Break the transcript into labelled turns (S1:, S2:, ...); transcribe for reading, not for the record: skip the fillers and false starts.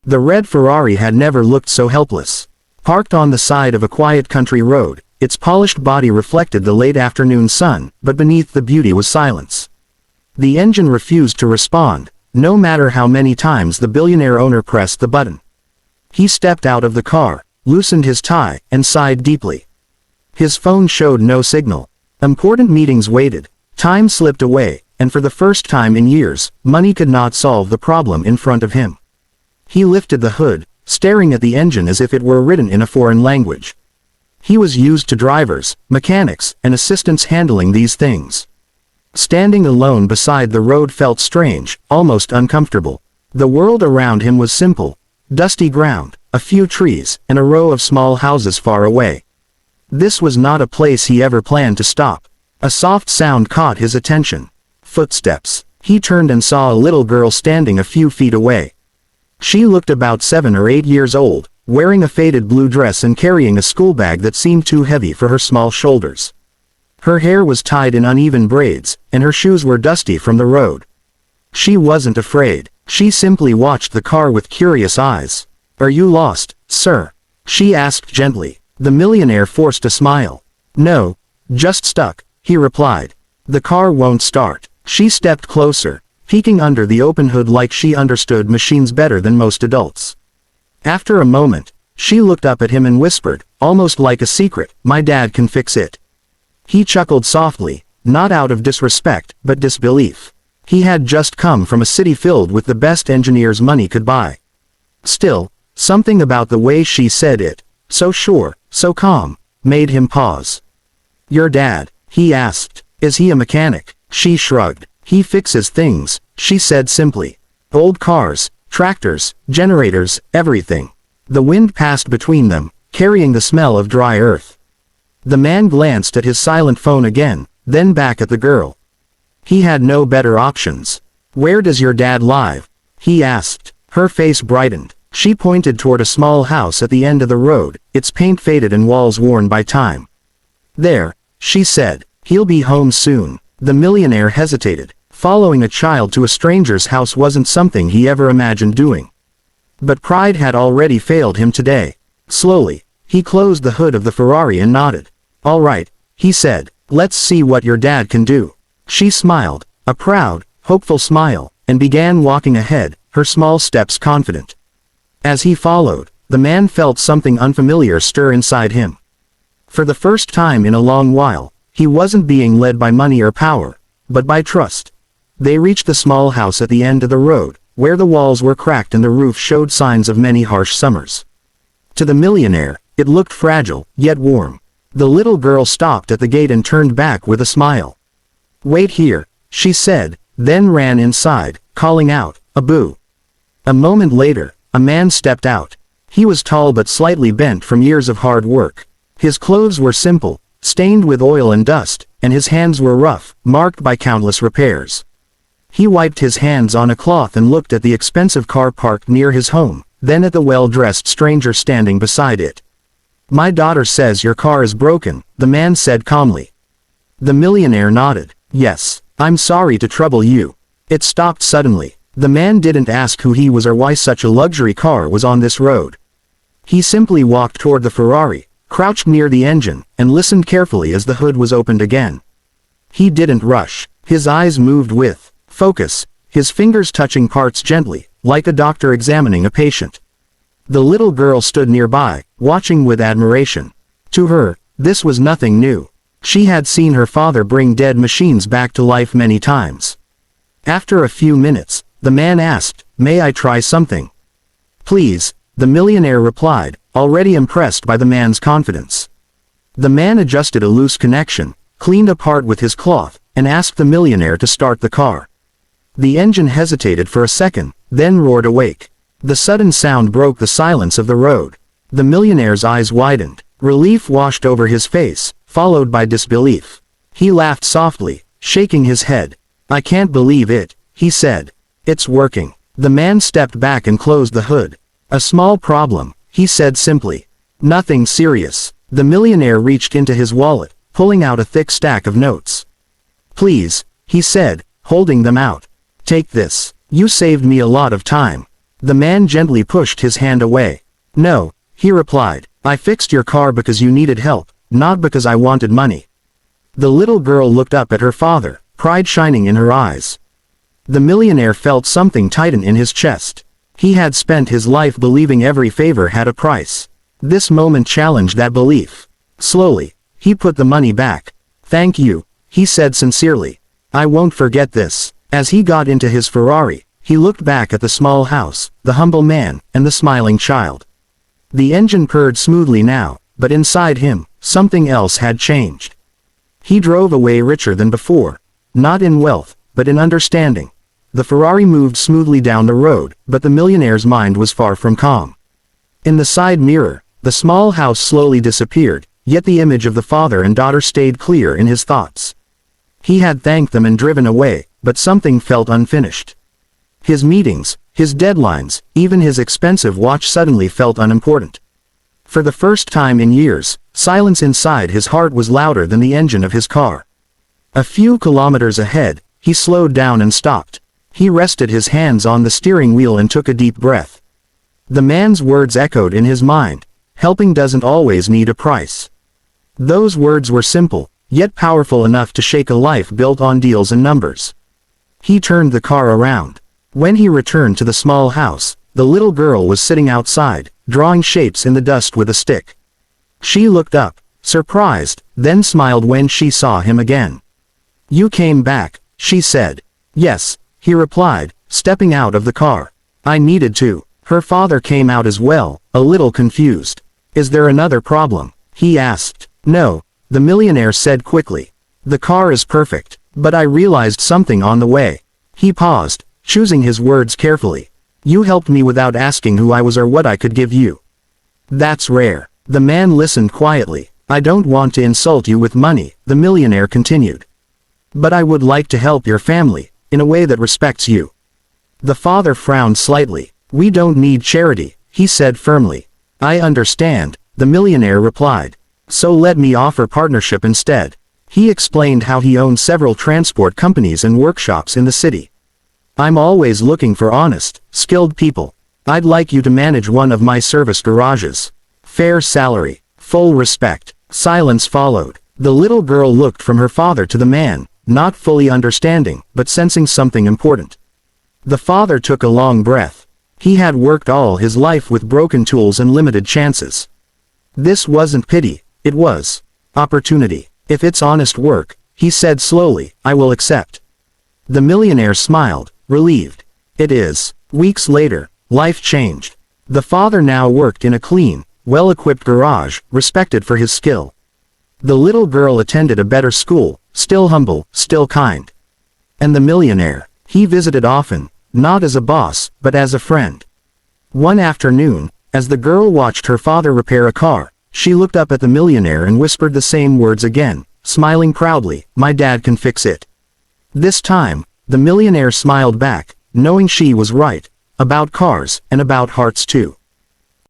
S1: The red Ferrari had never looked so helpless. Parked on the side of a quiet country road, its polished body reflected the late afternoon sun, but beneath the beauty was silence. The engine refused to respond, no matter how many times the billionaire owner pressed the button. He stepped out of the car, loosened his tie, and sighed deeply. His phone showed no signal. Important meetings waited. Time slipped away, and for the first time in years, money could not solve the problem in front of him. He lifted the hood, staring at the engine as if it were written in a foreign language. He was used to drivers, mechanics, and assistants handling these things. Standing alone beside the road felt strange, almost uncomfortable. The world around him was simple. Dusty ground, a few trees, and a row of small houses far away. This was not a place he ever planned to stop. A soft sound caught his attention. Footsteps. He turned and saw a little girl standing a few feet away. She looked about 7 or 8 years old, wearing a faded blue dress and carrying a school bag that seemed too heavy for her small shoulders. Her hair was tied in uneven braids, and her shoes were dusty from the road. She wasn't afraid. She simply watched the car with curious eyes. "Are you lost, sir?" she asked gently. The millionaire forced a smile. "No, just stuck," he replied. "The car won't start." She stepped closer, peeking under the open hood like she understood machines better than most adults. After a moment, she looked up at him and whispered, almost like a secret, "My dad can fix it." He chuckled softly, not out of disrespect, but disbelief. He had just come from a city filled with the best engineers money could buy. Still, something about the way she said it, so sure, so calm, made him pause. "Your dad?" he asked. "Is he a mechanic?" She shrugged. "He fixes things," she said simply. "Old cars, tractors, generators, everything." The wind passed between them, carrying the smell of dry earth. The man glanced at his silent phone again, then back at the girl. He had no better options. "Where does your dad live?" he asked. Her face brightened. She pointed toward a small house at the end of the road, its paint faded and walls worn by time. "There," she said. "He'll be home soon." The millionaire hesitated. Following a child to a stranger's house wasn't something he ever imagined doing. But pride had already failed him today. Slowly, he closed the hood of the Ferrari and nodded. "All right," he said. "Let's see what your dad can do." She smiled, a proud, hopeful smile, and began walking ahead, her small steps confident. As he followed, the man felt something unfamiliar stir inside him. For the first time in a long while, he wasn't being led by money or power, but by trust. They reached the small house at the end of the road, where the walls were cracked and the roof showed signs of many harsh summers. To the millionaire, it looked fragile, yet warm. The little girl stopped at the gate and turned back with a smile. "Wait here," she said, then ran inside, calling out, "Abu." A moment later, a man stepped out. He was tall but slightly bent from years of hard work. His clothes were simple, stained with oil and dust, and his hands were rough, marked by countless repairs. He wiped his hands on a cloth and looked at the expensive car parked near his home, then at the well-dressed stranger standing beside it. "My daughter says your car is broken," the man said calmly. The millionaire nodded. "Yes, I'm sorry to trouble you." It stopped suddenly. The man didn't ask who he was or why such a luxury car was on this road. He simply walked toward the Ferrari, crouched near the engine, and listened carefully as the hood was opened again. He didn't rush. His eyes moved with focus, his fingers touching parts gently, like a doctor examining a patient. The little girl stood nearby, watching with admiration. To her, this was nothing new. She had seen her father bring dead machines back to life many times. After a few minutes, the man asked, "May I try something?" "Please," the millionaire replied, already impressed by the man's confidence. The man adjusted a loose connection, cleaned a part with his cloth, and asked the millionaire to start the car. The engine hesitated for a second, then roared awake. The sudden sound broke the silence of the road. The millionaire's eyes widened. Relief washed over his face, followed by disbelief. He laughed softly, shaking his head. "I can't believe it," he said. "It's working." The man stepped back and closed the hood. "A small problem," he said simply. "Nothing serious." The millionaire reached into his wallet, pulling out a thick stack of notes. "Please," he said, holding them out. "Take this. You saved me a lot of time." The man gently pushed his hand away. "No," he replied, "I fixed your car because you needed help, not because I wanted money." The little girl looked up at her father, pride shining in her eyes. The millionaire felt something tighten in his chest. He had spent his life believing every favor had a price. This moment challenged that belief. Slowly, he put the money back. "Thank you," he said sincerely. "I won't forget this." As he got into his Ferrari, he looked back at the small house, the humble man, and the smiling child. The engine purred smoothly now, but inside him, something else had changed. He drove away richer than before. Not in wealth, but in understanding. The Ferrari moved smoothly down the road, but the millionaire's mind was far from calm. In the side mirror, the small house slowly disappeared, yet the image of the father and daughter stayed clear in his thoughts. He had thanked them and driven away, but something felt unfinished. His meetings, his deadlines, even his expensive watch suddenly felt unimportant. For the first time in years, silence inside his heart was louder than the engine of his car. A few kilometers ahead, he slowed down and stopped. He rested his hands on the steering wheel and took a deep breath. The man's words echoed in his mind, "Helping doesn't always need a price." Those words were simple, yet powerful enough to shake a life built on deals and numbers. He turned the car around. When he returned to the small house, the little girl was sitting outside, drawing shapes in the dust with a stick. She looked up, surprised, then smiled when she saw him again. "You came back," she said. "Yes," he replied, stepping out of the car. "I needed to." Her father came out as well, a little confused. "Is there another problem?" he asked. "No," the millionaire said quickly. "The car is perfect, but I realized something on the way." He paused, choosing his words carefully. "You helped me without asking who I was or what I could give you. That's rare." The man listened quietly. "I don't want to insult you with money," the millionaire continued. "But I would like to help your family, in a way that respects you." The father frowned slightly. "We don't need charity," he said firmly. "I understand," the millionaire replied. "So let me offer partnership instead." He explained how he owned several transport companies and workshops in the city. "I'm always looking for honest, skilled people. I'd like you to manage one of my service garages. Fair salary, full respect." Silence followed. The little girl looked from her father to the man, not fully understanding, but sensing something important. The father took a long breath. He had worked all his life with broken tools and limited chances. This wasn't pity, it was opportunity. "If it's honest work," he said slowly, "I will accept." The millionaire smiled, relieved. "It is." Weeks later, life changed. The father now worked in a clean, well-equipped garage, respected for his skill. The little girl attended a better school, still humble, still kind. And the millionaire, he visited often, not as a boss, but as a friend. One afternoon, as the girl watched her father repair a car, she looked up at the millionaire and whispered the same words again, smiling proudly, "My dad can fix it." This time, the millionaire smiled back, knowing she was right, about cars, and about hearts too.